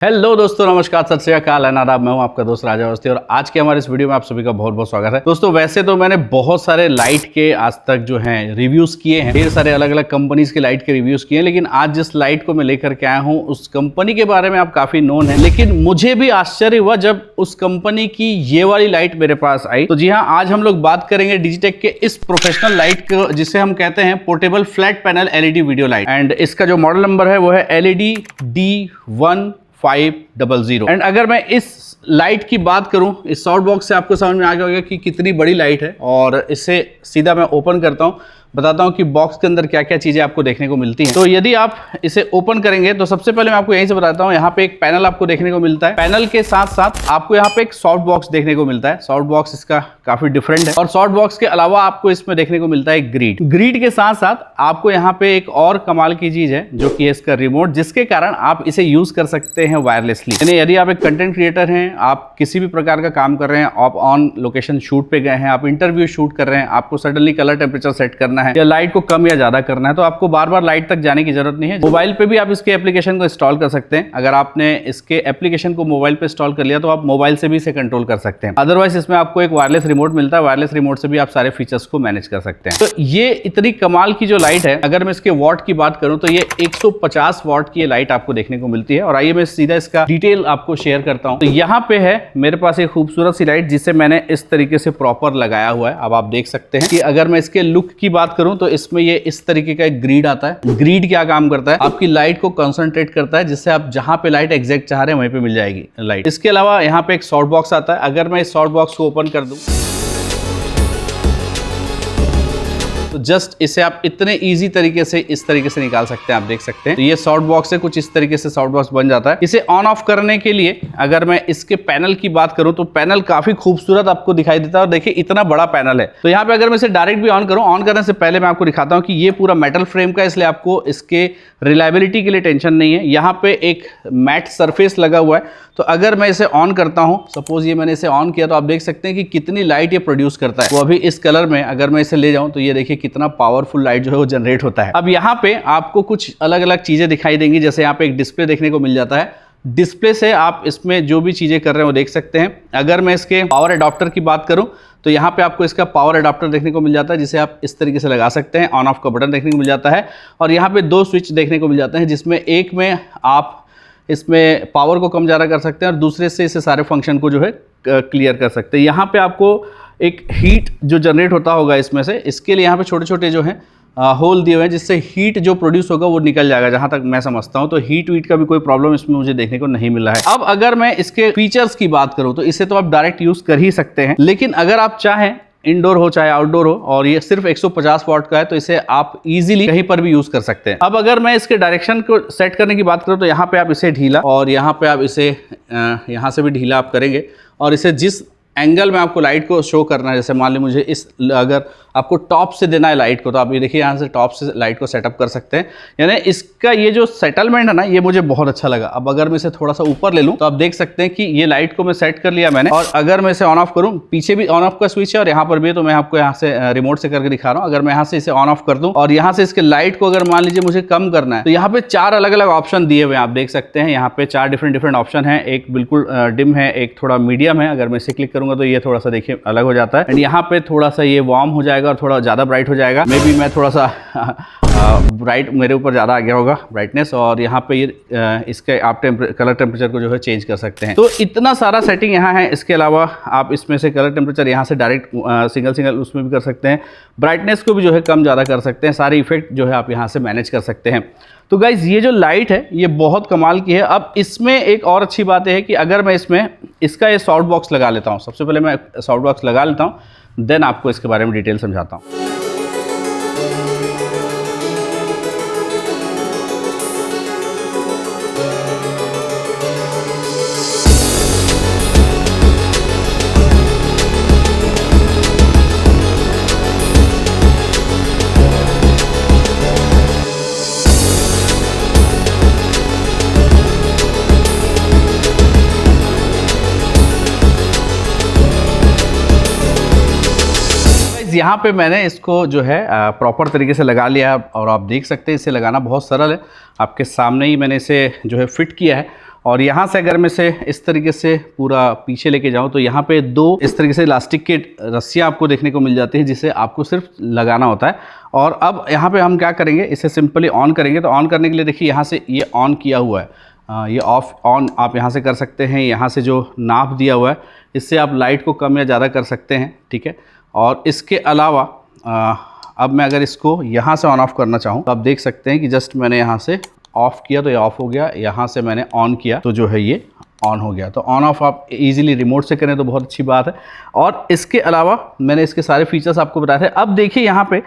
Hello दोस्तों, नमस्कार, सत श्री अकाल, आदाब। मैं हूं आपका दोस्त राजा अवस्थी और आज के हमारे इस वीडियो में आप सभी का बहुत बहुत स्वागत है। दोस्तों, वैसे तो मैंने बहुत सारे लाइट के आज तक जो हैं रिव्यूज किए हैं, ढेर सारे अलग अलग कंपनीज के लाइट के रिव्यूज किए हैं, लेकिन आज जिस लाइट को मैं लेकर के आया हूं उस कंपनी के बारे में आप काफी नोन है, लेकिन मुझे भी आश्चर्य हुआ जब उस कंपनी की ये वाली लाइट मेरे पास आई। तो जी हाँ, आज हम लोग बात करेंगे डिजिटेक के इस प्रोफेशनल लाइट को, जिसे हम कहते हैं portable flat panel LED video light, and इसका जो मॉडल नंबर है वो है LED D1500। एंड अगर मैं इस लाइट की बात करूं, इस साउंड बॉक्स से आपको समझ में आ गया होगा कि कितनी बड़ी लाइट है। और इसे सीधा मैं ओपन करता हूं, बताता हूं कि बॉक्स के अंदर क्या क्या चीजें आपको देखने को मिलती हैं। तो यदि आप इसे ओपन करेंगे तो सबसे पहले मैं आपको यहीं से बताता हूं, यहाँ पे एक पैनल आपको देखने को मिलता है। पैनल के साथ साथ आपको यहाँ पे एक सॉफ्ट बॉक्स देखने को मिलता है। सॉफ्ट बॉक्स इसका काफी डिफरेंट है और सॉफ्ट बॉक्स के अलावा आपको इसमें देखने को मिलता है ग्रिड। ग्रिड के साथ साथ आपको यहाँ पे एक और कमाल की चीज है जो कि है इसका रिमोट, जिसके कारण आप इसे यूज कर सकते हैं वायरलेसली। यानी यदि आप एक कंटेंट क्रिएटर हैं, आप किसी भी प्रकार का काम कर रहे हैं, आप ऑन लोकेशन शूट पे गए हैं, आप इंटरव्यू शूट कर रहे हैं, आपको सडनली कलर टेम्परेचर सेट करना है या लाइट को कम या ज्यादा करना है, तो आपको बार बार लाइट तक जाने की जरूरत नहीं है। मोबाइल पे भी आप इसके एप्लीकेशन को इंस्टॉल कर सकते हैं। अगर आपने इसके एप्लीकेशन को मोबाइल पे इंस्टॉल कर लिया तो आप मोबाइल से भी इसे कंट्रोल कर सकते हैं। अदरवाइज इसमें आपको एक वायरलेस रिमोट मिलता है, वायरलेस रिमोट से भी आप सारे फीचर्स को मैनेज कर सकते हैं। तो ये इतनी कमाल की जो लाइट है, अगर मैं इसके वॉट की बात करूं तो ये 150 वॉट की लाइट आपको देखने को मिलती है। और आइए मैं सीधा इसका डिटेल आपको शेयर करता हूं। तो यहाँ पे है मेरे पास एक खूबसूरत सी लाइट जिसे मैंने इस तरीके से प्रॉपर लगाया हुआ है। अब आप देख सकते हैं कि अगर मैं इसके लुक की बात करूं तो इसमें ये इस तरीके का एक ग्रिड आता है। ग्रिड क्या काम करता है, आपकी लाइट को कंसंट्रेट करता है, जिससे आप जहां पे लाइट एग्जैक्ट चाह रहे हैं वहीं पे मिल जाएगी लाइट। इसके अलावा यहाँ पे एक सॉफ्ट बॉक्स आता है। अगर मैं इस सॉफ्ट बॉक्स को ओपन कर दूं तो जस्ट इसे आप इतने इजी तरीके से इस तरीके से निकाल सकते हैं। आप देख सकते हैं तो ये सॉफ्ट बॉक्स है, कुछ इस तरीके से सॉफ्ट बॉक्स बन जाता है। इसे ऑन ऑफ करने के लिए अगर मैं इसके पैनल की बात करूं तो पैनल काफी खूबसूरत आपको दिखाई देता है। और देखिए इतना बड़ा पैनल है। तो यहाँ पे अगर मैं इसे डायरेक्ट भी ऑन करूं, ऑन करने से पहले मैं आपको दिखाता हूं कि ये पूरा मेटल फ्रेम का, इसलिए आपको इसके रिलायबिलिटी के लिए टेंशन नहीं है। यहाँ पे एक मैट सरफेस लगा हुआ है। तो अगर मैं इसे ऑन करता हूं, सपोज ये मैंने इसे ऑन किया, तो आप देख सकते हैं कि कितनी लाइट ये प्रोड्यूस करता है। वो अभी इस कलर में अगर मैं इसे ले जाऊं तो ये देखिए कितना पावरफुल लाइट जो है वो जनरेट होता है। अब यहाँ पे आपको कुछ अलग अलग चीजें दिखाई देंगी, जैसे यहाँ पे एक डिस्प्ले देखने को मिल जाता है। डिस्प्ले से आप इसमें जो भी चीजें कर रहे हैं वो देख सकते हैं। अगर मैं इसके पावर एडाप्टर की बात करूं तो यहाँ पे आपको इसका पावर एडाप्टर देखने को मिल जाता है, जिसे आप इस तरीके से लगा सकते हैं। ऑन ऑफ का बटन देखने को मिल जाता है और यहाँ पे दो स्विच देखने को मिल जाते हैं, जिसमें एक में आप इसमें पावर को कम ज़्यादा कर सकते हैं और दूसरे से इसे सारे फंक्शन को जो है क्लियर कर सकते हैं। यहाँ पे आपको एक हीट जो जनरेट होता होगा इसमें से, इसके लिए यहाँ पे छोटे छोटे जो हैं होल दिए हुए हैं, जिससे हीट जो प्रोड्यूस होगा वो निकल जाएगा, जहां तक मैं समझता हूं। तो हीट वीट का भी कोई प्रॉब्लम इसमें मुझे देखने को नहीं मिला है। अब अगर मैं इसके फीचर्स की बात करूं तो इसे तो आप डायरेक्ट यूज कर ही सकते हैं, लेकिन अगर आप चाहें इंडोर हो चाहे आउटडोर हो, और ये सिर्फ 150 वॉट का है, तो इसे आप इजीली कहीं पर भी यूज कर सकते हैं। अब अगर मैं इसके डायरेक्शन को सेट करने की बात करूं तो यहाँ पे आप इसे ढीला और यहाँ पे आप इसे यहाँ से भी ढीला आप करेंगे और इसे जिस एंगल में आपको लाइट को शो करना है, जैसे मान लीजिए मुझे इस, अगर आपको टॉप से देना है लाइट को, तो आप ये देखिए यहाँ से टॉप से लाइट को सेटअप कर सकते हैं। यानी इसका ये जो सेटलमेंट है ना, ये मुझे बहुत अच्छा लगा। अब अगर मैं इसे थोड़ा सा ऊपर ले लूँ तो आप देख सकते हैं कि ये लाइट को मैं सेट कर लिया मैंने। और अगर मैं इसे ऑन ऑफ करूँ, पीछे भी ऑन ऑफ का स्विच है और यहाँ पर भी, तो मैं आपको यहाँ से रिमोट से करके दिखा रहा हूँ। अगर मैं यहाँ से इसे ऑन ऑफ कर दूँ और यहाँ से इसके लाइट को अगर मान लीजिए मुझे कम करना है, तो यहाँ पे 4 अलग अलग ऑप्शन दिए हुए हैं। आप देख सकते हैं यहाँ पे 4 डिफरेंट ऑप्शन है। एक बिल्कुल डिम है, एक थोड़ा मीडियम है। अगर मैं इसे क्लिक करूंगा तो ये थोड़ा सा देखिए अलग हो जाता है। एंड यहाँ पे थोड़ा सा ये वार्म हो जाएगा और थोड़ा ज़्यादा ब्राइट हो जाएगा। मे बी मैं थोड़ा सा ब्राइट मेरे ऊपर ज़्यादा आ गया होगा ब्राइटनेस। और यहाँ पे ये इसके आप कलर टेम्परेचर को जो है चेंज कर सकते हैं। तो इतना सारा सेटिंग यहाँ है। इसके अलावा आप इसमें से कलर टेम्परेचर यहाँ से डायरेक्ट सिंगल उसमें भी कर सकते हैं। ब्राइटनेस को भी जो है कम ज़्यादा कर सकते हैं। सारे इफेक्ट जो है आप यहाँ से मैनेज कर सकते हैं। तो गाइज ये जो लाइट है ये बहुत कमाल की है। अब इसमें एक और अच्छी बात है कि अगर मैं इसमें इसका ये सॉफ्ट बॉक्स लगा लेता हूँ, सबसे पहले मैं सॉफ्ट बॉक्स लगा लेता हूँ, देन आपको इसके बारे में डिटेल समझाता हूँ। यहाँ पे मैंने इसको जो है प्रॉपर तरीके से लगा लिया और आप देख सकते हैं इसे लगाना बहुत सरल है। आपके सामने ही मैंने इसे जो है फिट किया है और यहाँ से अगर मैं इसे इस तरीके से पूरा पीछे लेके जाऊँ तो यहाँ पे 2 इस तरीके से इलास्टिक की रस्सियाँ आपको देखने को मिल जाती है, जिसे आपको सिर्फ लगाना होता है। और अब यहाँ पे हम क्या करेंगे, इसे सिंपली ऑन करेंगे। तो ऑन करने के लिए देखिए यहाँ से ये ऑन किया हुआ है, ये ऑफ ऑन आप यहाँ से कर सकते हैं। यहाँ से जो नाप दिया हुआ है इससे आप लाइट को कम या ज़्यादा कर सकते हैं, ठीक है। और इसके अलावा अब मैं अगर इसको यहाँ से ऑन ऑफ करना चाहूँ तो आप देख सकते हैं कि जस्ट मैंने यहाँ से ऑफ़ किया तो ये ऑफ़ हो गया, यहाँ से मैंने ऑन किया तो जो है ये ऑन हो गया। तो ऑन ऑफ आप इजीली रिमोट से करें तो बहुत अच्छी बात है। और इसके अलावा मैंने इसके सारे फीचर्स आपको बताए थे। अब देखिए यहाँ पे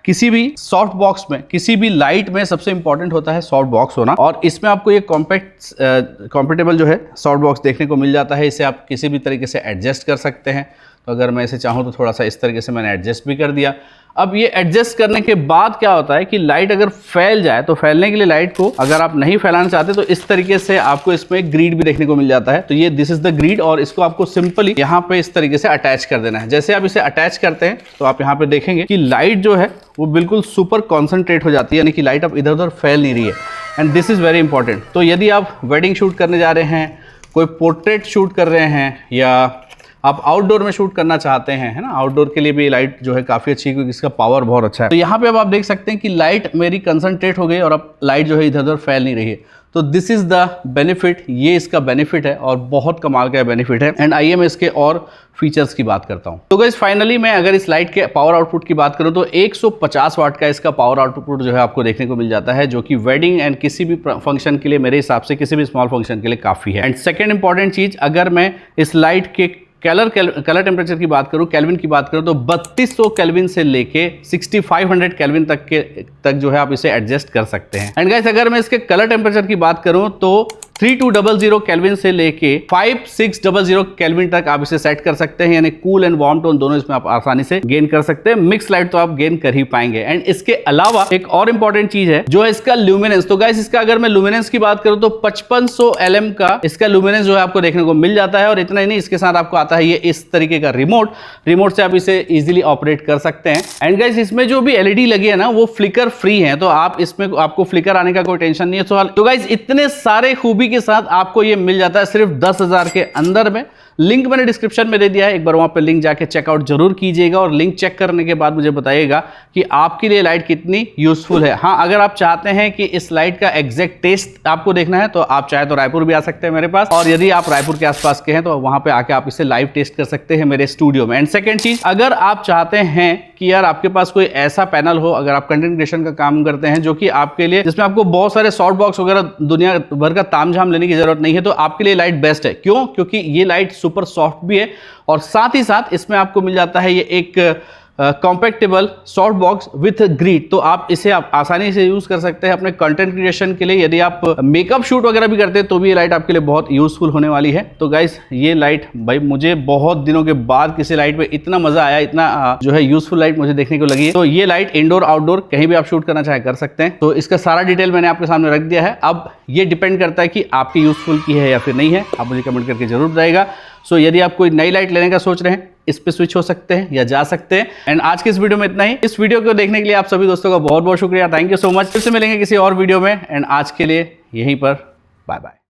किसी भी सॉफ्ट बॉक्स में, किसी भी लाइट में सबसे इंपॉर्टेंट होता है सॉफ्ट बॉक्स होना। और इसमें आपको ये कॉम्पैक्टेबल जो है सॉफ्ट बॉक्स देखने को मिल जाता है। इसे आप किसी भी तरीके से एडजस्ट कर सकते हैं। तो अगर मैं इसे चाहूँ तो थोड़ा सा इस तरीके से मैंने एडजस्ट भी कर दिया। अब ये एडजस्ट करने के बाद क्या होता है कि लाइट अगर फैल जाए तो फैलने के लिए लाइट को अगर आप नहीं फैलाना चाहते तो इस तरीके से आपको इसमें एक ग्रिड भी देखने को मिल जाता है। तो ये दिस इज द ग्रिड और इसको आपको सिंपली यहाँ पे इस तरीके से अटैच कर देना है। जैसे आप इसे अटैच करते हैं तो आप यहाँ पे देखेंगे कि लाइट जो है वो बिल्कुल सुपर कॉन्सेंट्रेट हो जाती है, यानी कि लाइट अब इधर उधर फैल नहीं रही है। And this is very important. तो यदि आप वेडिंग शूट करने जा रहे हैं, कोई पोर्ट्रेट शूट कर रहे हैं, या आप आउटडोर में शूट करना चाहते हैं, है ना, आउटडोर के लिए भी लाइट जो है काफ़ी अच्छी है क्योंकि इसका पावर बहुत अच्छा है। तो यहाँ पे अब आप देख सकते हैं कि लाइट मेरी कंसंट्रेट हो गई और अब लाइट जो है इधर उधर फैल नहीं रही है। तो दिस इज द बेनिफिट, ये इसका बेनिफिट है और बहुत कमाल का बेनिफिट है। एंड आइए मैं इसके और फीचर्स की बात करता हूँ। तो गाइस फाइनली मैं अगर इस लाइट के पावर आउटपुट की बात करूँ तो 150 वाट का इसका पावर आउटपुट जो है आपको देखने को मिल जाता है, जो कि वेडिंग एंड किसी भी फंक्शन के लिए, मेरे हिसाब से किसी भी स्मॉल फंक्शन के लिए काफ़ी है। एंड सेकेंड इंपॉर्टेंट चीज़, अगर मैं इस लाइट के कलर टेम्परेचर की बात करूं, केल्विन की बात करूं, तो 3200 केल्विन से लेके 6500 केल्विन तक जो है आप इसे एडजस्ट कर सकते हैं। एंड गाइस अगर मैं इसके कलर टेम्परेचर की बात करूं तो 3200 केल्विन से लेके 5600 केल्विन तक आप इसे सेट कर सकते हैं, यानी कूल एंड वार्म टोन दोनों इसमें आप आसानी से गेन कर सकते हैं। मिक्स लाइट तो आप गेन कर ही पाएंगे। एंड इसके अलावा एक और इंपॉर्टेंट चीज है जो है इसका ल्यूमिनेंस। तो गाइस इसका अगर मैं ल्यूमिनेंस की बात करूं तो 5500 LM का इसका ल्यूमिनेंस जो है आपको देखने को मिल जाता है। और इतना ही नहीं, इसके साथ आपको आता है ये इस तरीके का रिमोट से आप इसे इजीली ऑपरेट कर सकते हैं। एंड गाइस इसमें जो भी LED लगी है ना वो फ्लिकर फ्री है, तो आप इसमें आपको फ्लिकर आने का कोई टेंशन नहीं है। तो गाइस इतने सारे खूबी के साथ आपको ये मिल जाता है सिर्फ 10,000 के अंदर में। लिंक मैंने डिस्क्रिप्शन में दे दिया है, एक बार वहां पे लिंक जाके चेकआउट जरूर कीजिएगा और लिंक चेक करने के बाद मुझे बताइएगा कि आपके लिए लाइट कितनी यूजफुल है। हाँ, अगर आप चाहते हैं कि इस लाइट का एग्जैक्ट टेस्ट आपको देखना है तो आप चाहे तो रायपुर भी आ सकते हैं मेरे पास, और यदि आप रायपुर के आसपास के हैं तो वहां पे आके आप इसे लाइव टेस्ट कर सकते हैं मेरे स्टूडियो में। एंड सेकेंड चीज, अगर आप चाहते हैं कि यार आपके पास कोई ऐसा पैनल हो, अगर आप कंटेंट क्रिएशन का काम करते हैं जो कि आपके लिए, जिसमें आपको बहुत सारे सॉफ्ट बॉक्स वगैरह दुनिया भर का तामझाम लेने की जरूरत नहीं है, तो आपके लिए लाइट बेस्ट है। क्यों? क्योंकि ये लाइट सुपर सॉफ्ट भी है और साथ ही साथ इसमें आपको मिल जाता है ये एक compactable soft box with grid. तो आप इसे आप आसानी से यूज कर सकते हैं अपने कंटेंट क्रिएशन के लिए। यदि आप मेकअप शूट वगैरह भी करते हैं तो भी ये लाइट आपके लिए बहुत यूजफुल होने वाली है। तो गाइस ये लाइट भाई मुझे बहुत दिनों के बाद किसी लाइट में इतना मजा आया, इतना जो है यूजफुल लाइट मुझे देखने को लगी है। तो ये लाइट इंडोर आउटडोर कहीं भी आप शूट करना चाहे कर सकते हैं। तो इसका सारा डिटेल मैंने आपके सामने रख दिया है। अब ये डिपेंड करता है कि आपकी यूजफुल की है या फिर नहीं है, आप मुझे कमेंट करके जरूर बताइएगा। सो यदि आप कोई नई लाइट लेने का सोच रहे हैं, इस पे स्विच हो सकते हैं या जा सकते हैं। एंड आज के इस वीडियो में इतना ही। इस वीडियो को देखने के लिए आप सभी दोस्तों का बहुत बहुत शुक्रिया, थैंक यू सो मच। फिर से मिलेंगे किसी और वीडियो में। एंड आज के लिए यहीं पर बाय बाय।